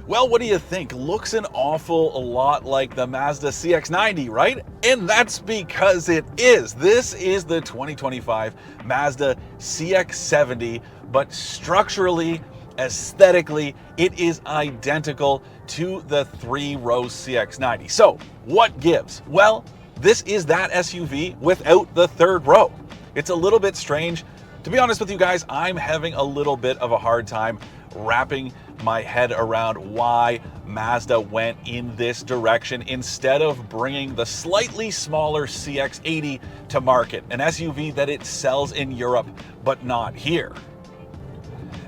Well, what do you think? Looks an awful lot like the Mazda CX-90, right? And that's because it is. This is the 2025 Mazda CX-70, but structurally, aesthetically, it is identical to the three-row CX-90. So, what gives? Well, this is that SUV without the third row. It's a little bit strange. To be honest with you guys, I'm having a little bit of a hard time wrapping my head around why Mazda went in this direction instead of bringing the slightly smaller CX-80 to market, an SUV that it sells in Europe but not here.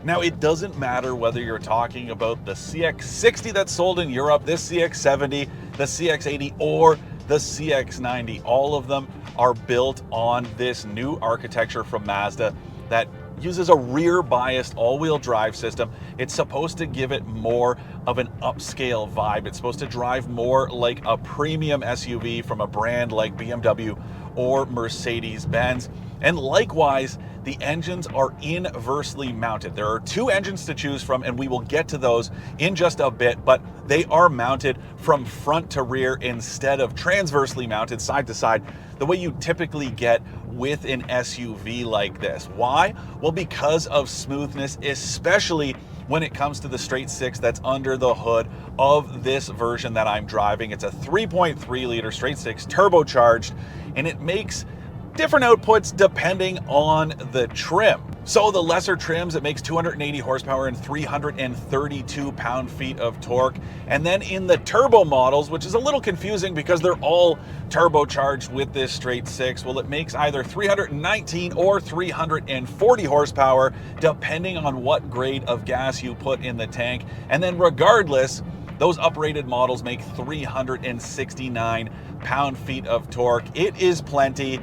Now, it doesn't matter whether you're talking about the CX-60 that's sold in Europe, this CX-70, the CX-80, or the CX-90. All of them are built on this new architecture from Mazda that uses a rear-biased all-wheel drive system. It's supposed to give it more of an upscale vibe. It's supposed to drive more like a premium SUV from a brand like BMW or Mercedes-Benz. And likewise, the engines are inversely mounted. There are two engines to choose from, and we will get to those in just a bit, but they are mounted from front to rear instead of transversely mounted side to side, the way you typically get with an SUV like this. Why? Well, because of smoothness, especially when it comes to the straight six that's under the hood of this version that I'm driving. It's a 3.3 liter straight six turbocharged, and it makes different outputs depending on the trim. So the lesser trims, it makes 280 horsepower and 332 pound-feet of torque. And then in the turbo models, which is a little confusing because they're all turbocharged with this straight six, well, it makes either 319 or 340 horsepower, depending on what grade of gas you put in the tank. And then regardless, those uprated models make 369 pound-feet of torque. It is plenty.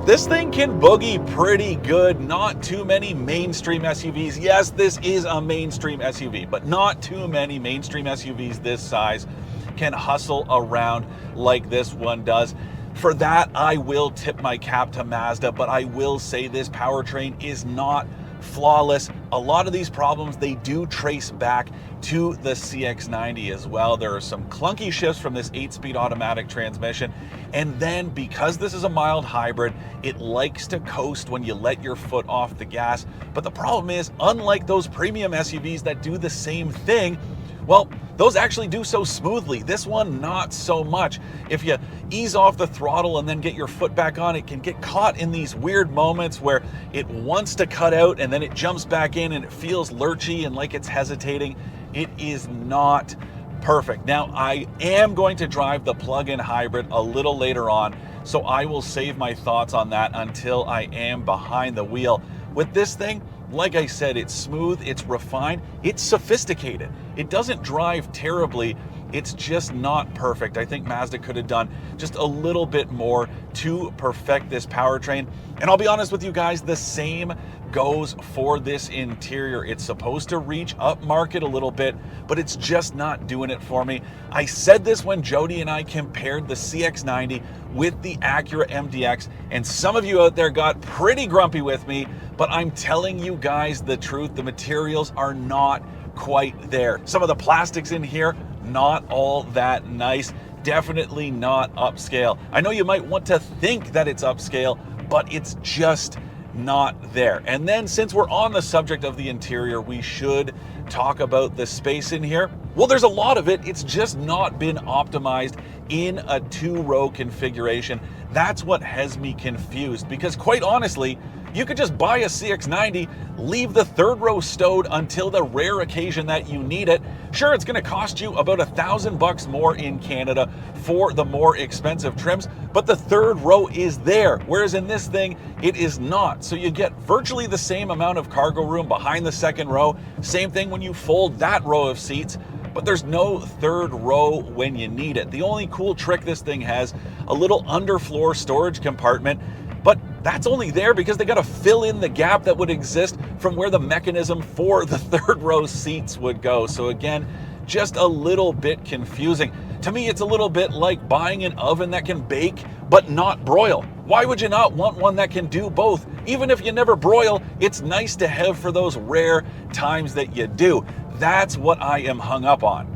This thing can boogie pretty good. Not too many mainstream SUVs. Yes, this is a mainstream SUV, but not too many mainstream SUVs this size can hustle around like this one does. For that, I will tip my cap to Mazda, but I will say this powertrain is not flawless. A lot of these problems, they do trace back to the CX-90 as well. There are some clunky shifts from this 8-speed automatic transmission. And then because this is a mild hybrid, it likes to coast when you let your foot off the gas. But the problem is, unlike those premium SUVs that do the same thing, well, those actually do so smoothly. This one, not so much. If you ease off the throttle and then get your foot back on, it can get caught in these weird moments where it wants to cut out and then it jumps back in and it feels lurchy and like it's hesitating. It is not perfect. Now, I am going to drive the plug-in hybrid a little later on, so I will save my thoughts on that until I am behind the wheel. With this thing, like I said, it's smooth, it's refined, it's sophisticated. It doesn't drive terribly, it's just not perfect. I think Mazda could have done just a little bit more to perfect this powertrain. And I'll be honest with you guys, the same goes for this interior. It's supposed to reach up market a little bit, but it's just not doing it for me. I said this when Jody and I compared the CX-90 with the Acura MDX, and some of you out there got pretty grumpy with me, but I'm telling you guys the truth, the materials are not quite there. Some of the plastics in here, not all that nice. Definitely not upscale. I know you might want to think that it's upscale, but it's just not there. And then since we're on the subject of the interior, we should talk about the space in here. Well, there's a lot of it. It's just not been optimized in a two-row configuration. That's what has me confused, because quite honestly, you could just buy a CX-90, leave the third row stowed until the rare occasion that you need it. Sure, it's going to cost you about $1,000 more in Canada for the more expensive trims, but the third row is there, whereas in this thing, it is not. So you get virtually the same amount of cargo room behind the second row. Same thing when you fold that row of seats, but there's no third row when you need it. The only cool trick this thing has, a little underfloor storage compartment, but that's only there because they got to fill in the gap that would exist from where the mechanism for the third row seats would go. So again, just a little bit confusing. To me, it's a little bit like buying an oven that can bake but not broil. Why would you not want one that can do both? Even if you never broil, it's nice to have for those rare times that you do. That's what I am hung up on.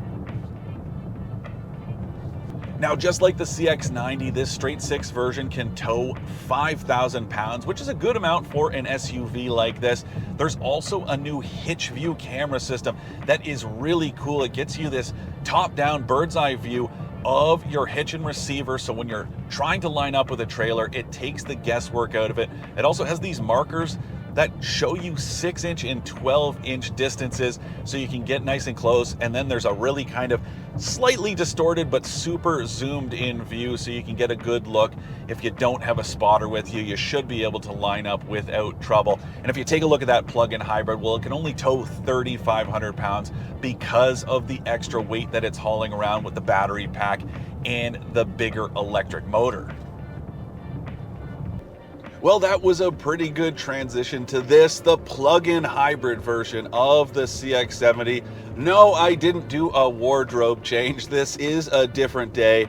Now, just like the CX-90, this straight six version can tow 5,000 pounds, which is a good amount for an SUV like this. There's also a new hitch view camera system that is really cool. It gets you this top-down bird's eye view of your hitch and receiver, so when you're trying to line up with a trailer, it takes the guesswork out of it. It also has these markers that show you 6-inch and 12-inch distances, so you can get nice and close. And then there's a really kind of slightly distorted but super zoomed in view, so you can get a good look. If you don't have a spotter with you, you should be able to line up without trouble. And if you take a look at that plug-in hybrid, well, it can only tow 3,500 pounds because of the extra weight that it's hauling around with the battery pack and the bigger electric motor. Well, that was a pretty good transition to this, the plug-in hybrid version of the CX-70. No, I didn't do a wardrobe change. This is a different day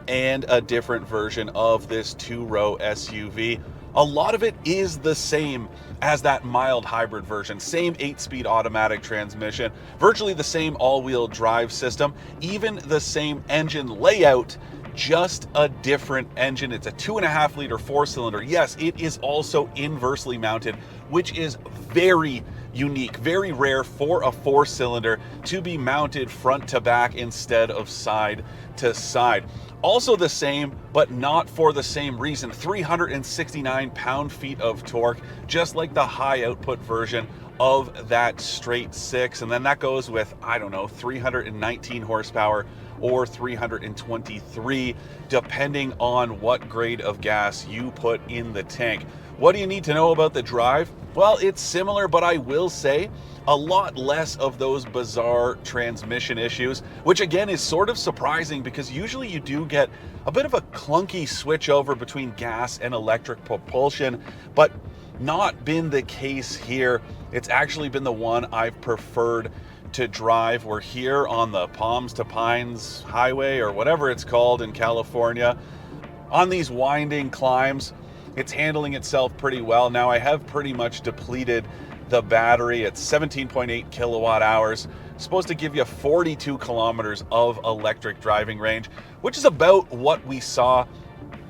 and a different version of this two-row SUV. A lot of it is the same as that mild hybrid version. Same 8-speed automatic transmission, virtually the same all-wheel drive system, even the same engine layout, just a different engine. It's a 2.5 liter 4-cylinder. Yes, it is also inversely mounted, which is very unique, very rare for a 4-cylinder to be mounted front to back instead of side to side. Also the same, but not for the same reason. 369 pound-feet of torque, just like the high output version of that straight six. And then that goes with, I don't know, 319 horsepower or 323, depending on what grade of gas you put in the tank. What do you need to know about the drive? Well, it's similar, but I will say a lot less of those bizarre transmission issues, which again is sort of surprising because usually you do get a bit of a clunky switch over between gas and electric propulsion, but not been the case here. It's actually been the one I've preferred to drive. We're here on the Palms to Pines Highway, or whatever it's called in California, on these winding climbs. It's handling itself pretty well. Now I have pretty much depleted the battery. It's 17.8 kilowatt hours, supposed to give you 42 kilometers of electric driving range, which is about what we saw.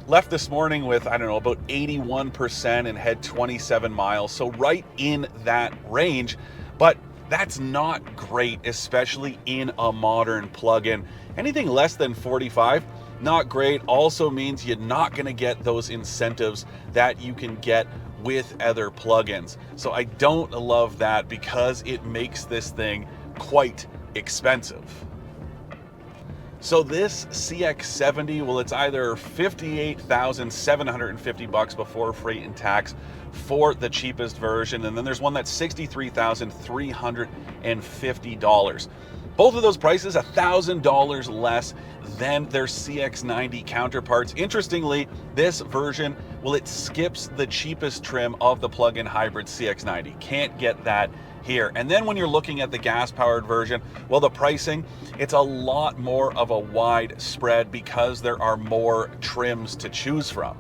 Left this morning with, I don't know, about 81% and had 27 miles. So right in that range, but that's not great, especially in a modern plug-in. Anything less than 45, not great. Also means you're not gonna get those incentives that you can get with other plugins. So I don't love that because it makes this thing quite expensive. So this CX-70, well, it's either $58,750 before freight and tax for the cheapest version, and then there's one that's $63,350. Both of those prices $1,000 less than their CX-90 counterparts. Interestingly, this version, well, it skips the cheapest trim of the plug-in hybrid CX-90. Can't get that here. And then when you're looking at the gas-powered version, well, the pricing, it's a lot more of a wide spread because there are more trims to choose from.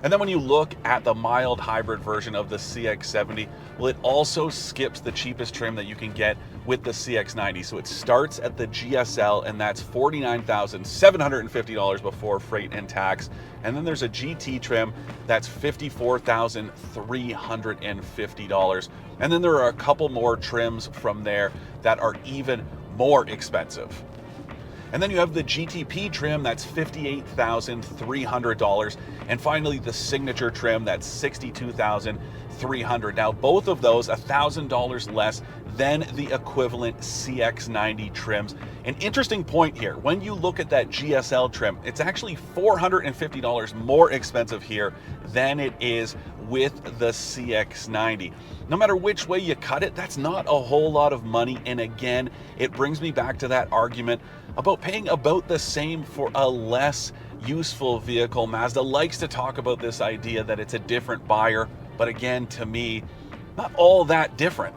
And then when you look at the mild hybrid version of the CX-70, well, it also skips the cheapest trim that you can get with the CX-90. So it starts at the GSL, and that's $49,750 before freight and tax. And then there's a GT trim that's $54,350. And then there are a couple more trims from there that are even more expensive. And then you have the GTP trim, that's $58,300. And finally, the signature trim, that's $62,300. Now, both of those, $1,000 less than the equivalent CX-90 trims. An interesting point here, when you look at that GSL trim, it's actually $450 more expensive here than it is with the CX-90. No matter which way you cut it, that's not a whole lot of money. And again, it brings me back to that argument about paying about the same for a less useful vehicle. Mazda likes to talk about this idea that it's a different buyer, but again, to me, not all that different.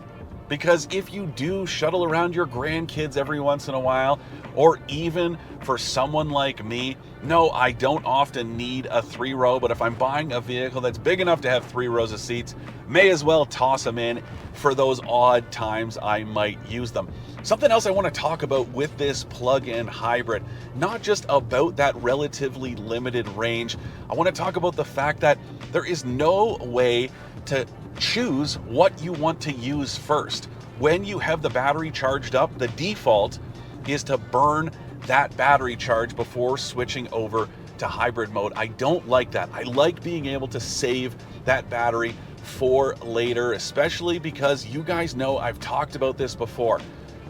Because if you do shuttle around your grandkids every once in a while, or even for someone like me, no, I don't often need a 3-row, but if I'm buying a vehicle that's big enough to have 3 rows of seats, may as well toss them in for those odd times I might use them. Something else I want to talk about with this plug-in hybrid, not just about that relatively limited range, I want to talk about the fact that there is no way to choose what you want to use first. When you have the battery charged up, the default is to burn that battery charge before switching over to hybrid mode. I don't like that. I like being able to save that battery for later, especially because you guys know I've talked about this before.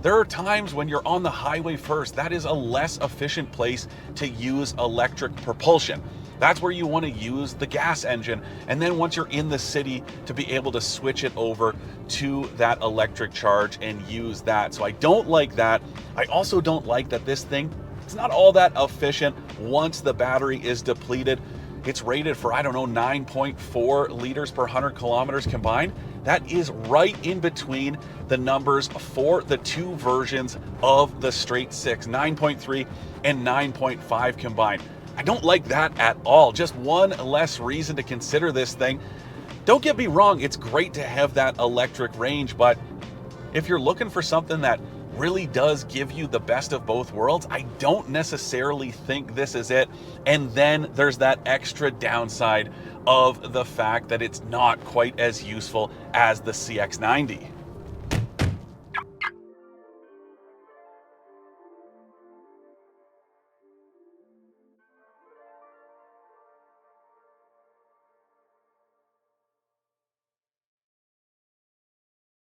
There are times when you're on the highway first, that is a less efficient place to use electric propulsion. That's where you want to use the gas engine. And then once you're in the city, to be able to switch it over to that electric charge and use that. So I don't like that. I also don't like that this thing, it's not all that efficient once the battery is depleted. It's rated for, I don't know, 9.4 liters per 100 kilometers combined. That is right in between the numbers for the 2 versions of the straight 6, 9.3 and 9.5 combined. I don't like that at all. Just one less reason to consider this thing. Don't get me wrong, it's great to have that electric range, but if you're looking for something that really does give you the best of both worlds, I don't necessarily think this is it. And then there's that extra downside of the fact that it's not quite as useful as the CX-90.